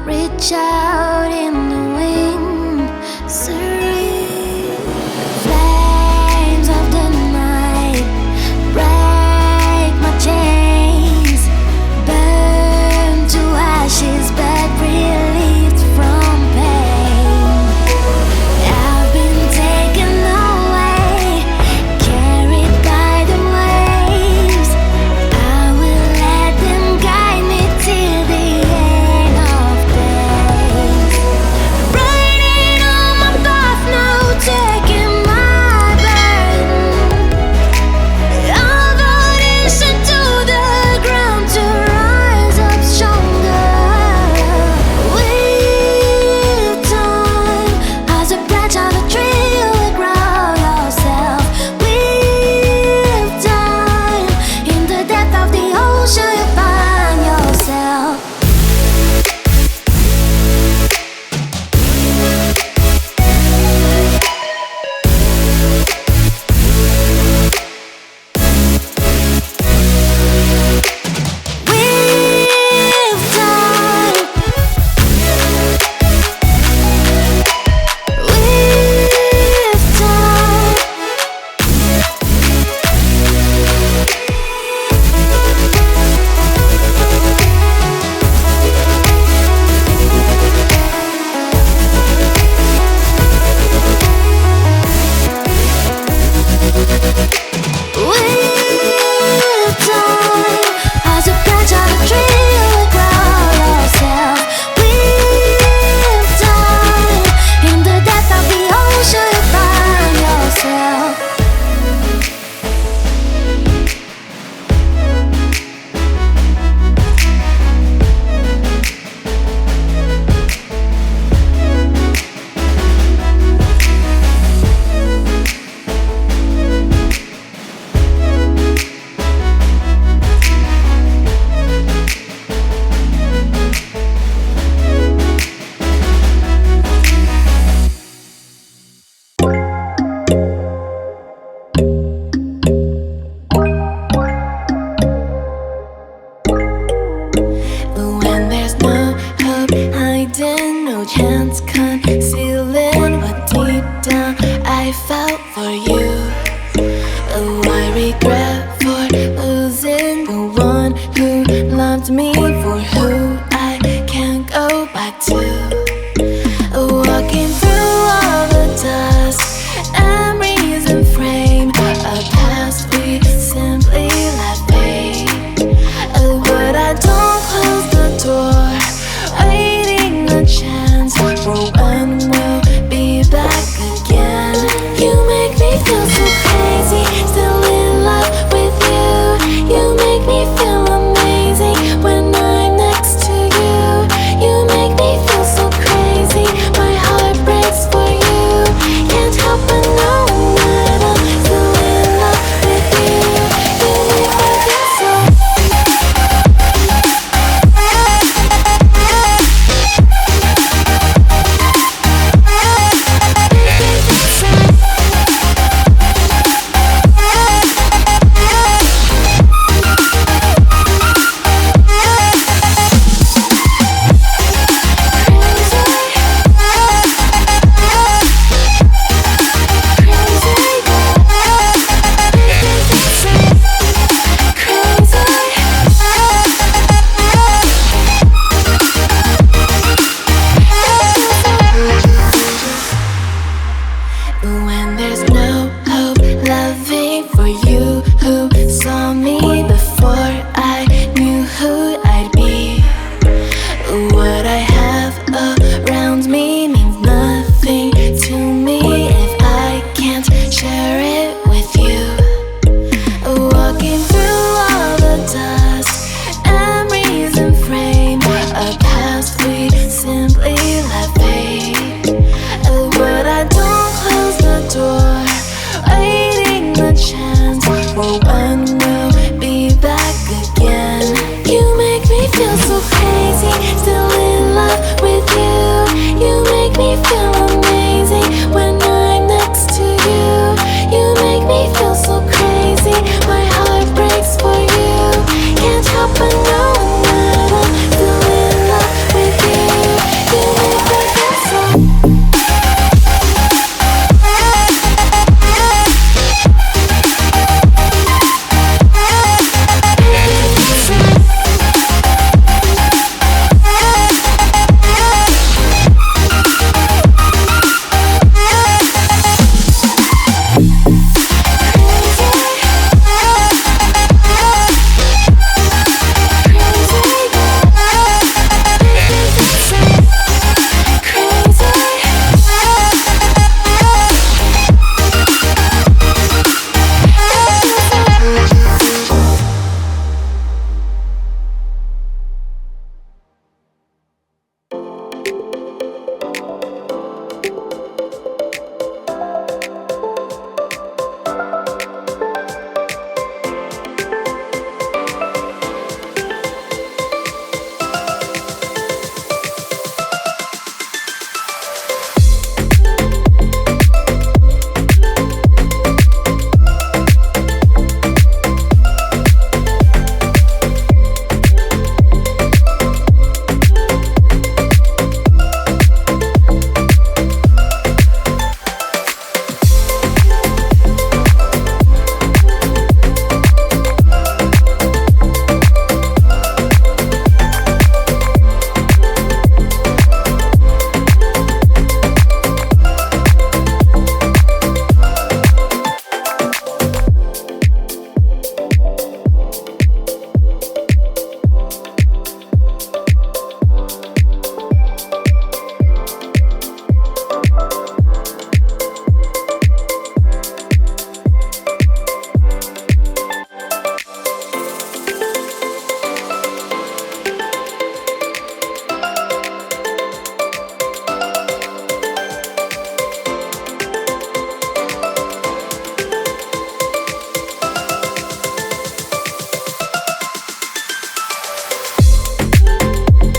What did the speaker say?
reach out in the wind, serene. Flames of the night break my chains, burn to ashes but relieved from pain. I've been taken away, carried by the waves. I will let them guide me till the end of days. Riding on my path now, taking my burden. I'll audition to the ground to rise up stronger. With time, as a branch on a tree, you will grow yourself. With time, in the depth of the ocean, you find yourself. With time, with time. With time, as a branch on a tree, you will grow yourself. With time, in the depth of the ocean, you find yourself. But when there's no hope hiding, no chance